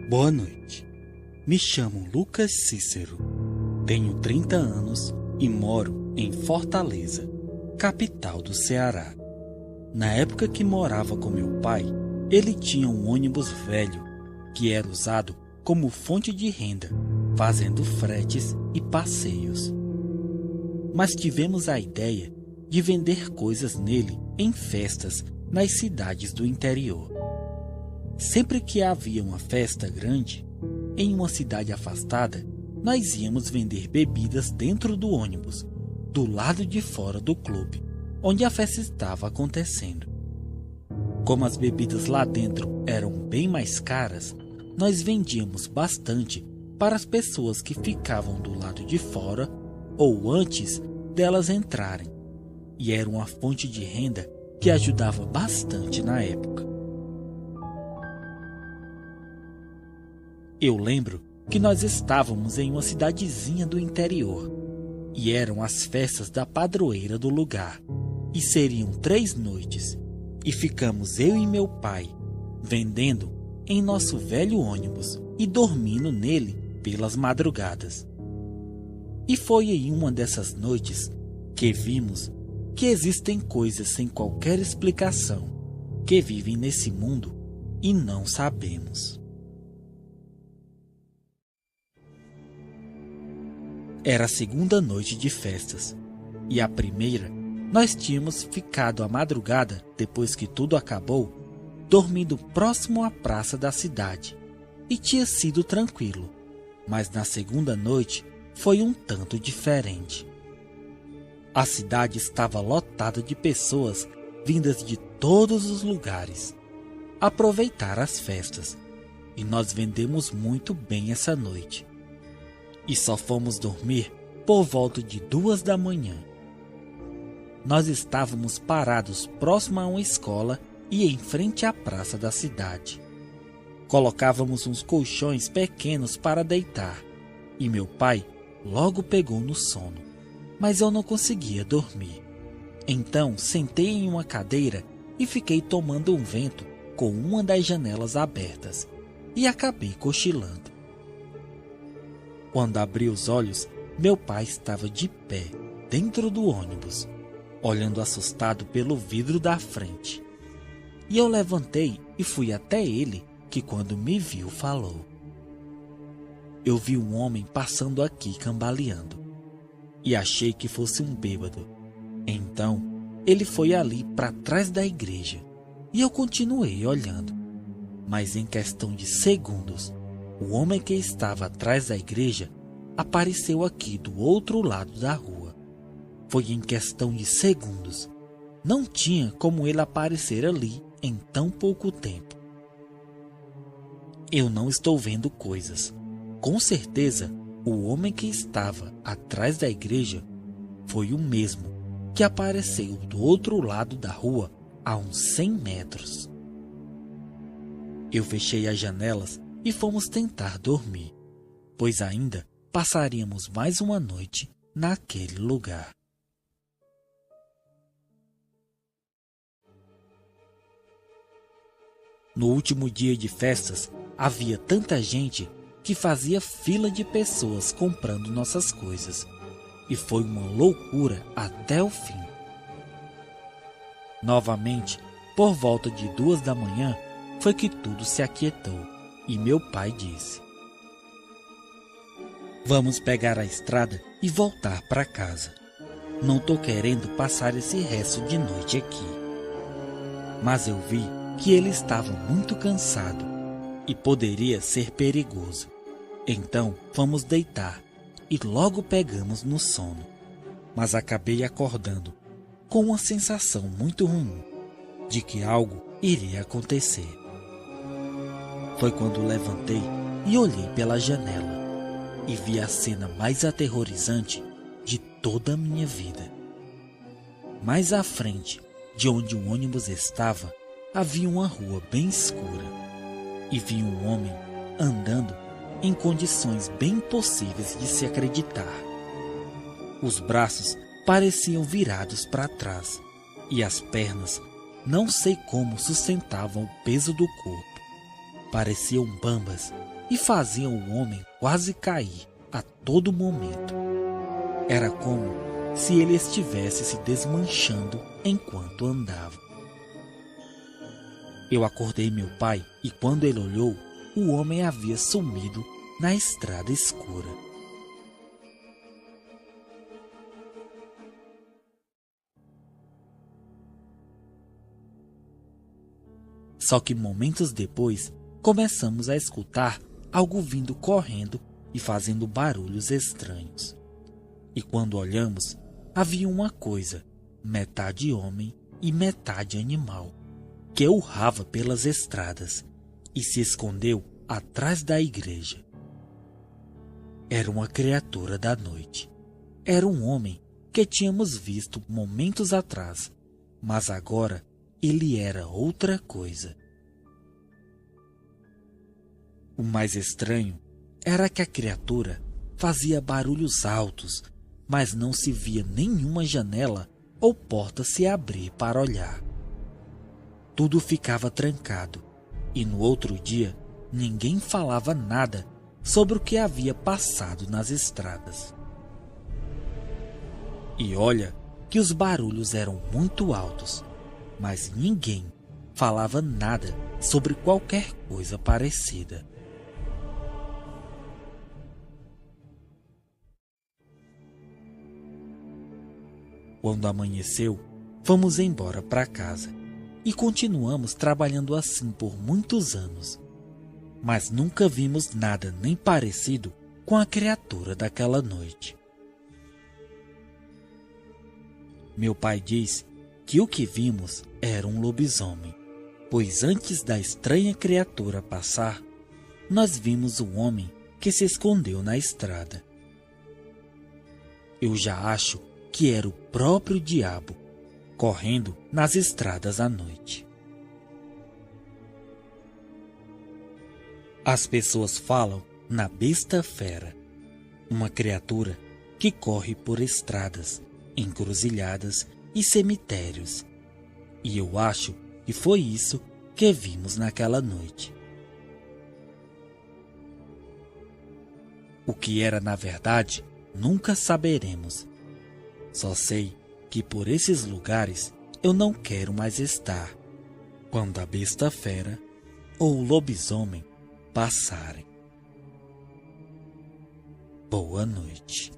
Boa noite. Me chamo Lucas Cícero. Tenho 30 anos e moro em Fortaleza, capital do Ceará. Na época que morava com meu pai, ele tinha um ônibus velho que era usado como fonte de renda, fazendo fretes e passeios. Mas tivemos a ideia de vender coisas nele em festas nas cidades do interior. Sempre que havia uma festa grande, em uma cidade afastada, nós íamos vender bebidas dentro do ônibus, do lado de fora do clube, onde a festa estava acontecendo. Como as bebidas lá dentro eram bem mais caras, nós vendíamos bastante para as pessoas que ficavam do lado de fora ou antes delas entrarem, e era uma fonte de renda que ajudava bastante na época. Eu lembro que nós estávamos em uma cidadezinha do interior, e eram as festas da padroeira do lugar, e seriam 3 noites, e ficamos eu e meu pai vendendo em nosso velho ônibus e dormindo nele pelas madrugadas. E foi em uma dessas noites que vimos que existem coisas sem qualquer explicação que vivem nesse mundo e não sabemos. Era a segunda noite de festas, e a primeira nós tínhamos ficado a madrugada depois que tudo acabou, dormindo próximo à praça da cidade, e tinha sido tranquilo, mas na segunda noite foi um tanto diferente. A cidade estava lotada de pessoas vindas de todos os lugares aproveitar as festas, e nós vendemos muito bem essa noite. E só fomos dormir por volta de 2 da manhã. Nós estávamos parados próximo a uma escola e em frente à praça da cidade. Colocávamos uns colchões pequenos para deitar, e meu pai logo pegou no sono, mas eu não conseguia dormir. Então sentei em uma cadeira e fiquei tomando um vento com uma das janelas abertas, e acabei cochilando. Quando abri os olhos, meu pai estava de pé, dentro do ônibus, olhando assustado pelo vidro da frente. E eu levantei e fui até ele, que quando me viu falou: "Eu vi um homem passando aqui cambaleando, e achei que fosse um bêbado. Então, ele foi ali para trás da igreja, e eu continuei olhando. Mas em questão de segundos, o homem que estava atrás da igreja apareceu aqui do outro lado da rua. Foi em questão de segundos. Não tinha como ele aparecer ali em tão pouco tempo. Eu não estou vendo coisas. Com certeza, o homem que estava atrás da igreja foi o mesmo que apareceu do outro lado da rua a uns 100 metros. Eu fechei as janelas e fomos tentar dormir, pois ainda passaríamos mais uma noite naquele lugar. No último dia de festas, havia tanta gente que fazia fila de pessoas comprando nossas coisas, e foi uma loucura até o fim. Novamente, por volta de 2 da manhã, foi que tudo se aquietou. E meu pai disse: "Vamos pegar a estrada e voltar para casa. Não tô querendo passar esse resto de noite aqui." Mas eu vi que ele estava muito cansado e poderia ser perigoso. Então fomos deitar e logo pegamos no sono. Mas acabei acordando com uma sensação muito ruim de que algo iria acontecer. Foi quando levantei e olhei pela janela e vi a cena mais aterrorizante de toda a minha vida. Mais à frente, de onde o ônibus estava, havia uma rua bem escura, e vi um homem andando em condições bem impossíveis de se acreditar. Os braços pareciam virados para trás, e as pernas não sei como sustentavam o peso do corpo. Pareciam bambas e faziam o homem quase cair a todo momento. Era como se ele estivesse se desmanchando enquanto andava. Eu acordei meu pai e quando ele olhou, o homem havia sumido na estrada escura. Só que momentos depois, começamos a escutar algo vindo correndo e fazendo barulhos estranhos. E quando olhamos, havia uma coisa, metade homem e metade animal, que urrava pelas estradas e se escondeu atrás da igreja. Era uma criatura da noite. Era um homem que tínhamos visto momentos atrás, mas agora ele era outra coisa. O mais estranho era que a criatura fazia barulhos altos, mas não se via nenhuma janela ou porta se abrir para olhar. Tudo ficava trancado, e no outro dia ninguém falava nada sobre o que havia passado nas estradas. E olha que os barulhos eram muito altos, mas ninguém falava nada sobre qualquer coisa parecida. Quando amanheceu, fomos embora para casa e continuamos trabalhando assim por muitos anos. Mas nunca vimos nada nem parecido com a criatura daquela noite. Meu pai diz que o que vimos era um lobisomem, pois antes da estranha criatura passar, nós vimos o homem que se escondeu na estrada. Eu já acho que era o próprio diabo, correndo nas estradas à noite. As pessoas falam na besta fera, uma criatura que corre por estradas, encruzilhadas e cemitérios. E eu acho que foi isso que vimos naquela noite. O que era na verdade, nunca saberemos. Só sei que por esses lugares eu não quero mais estar, quando a besta fera ou o lobisomem passarem. Boa noite.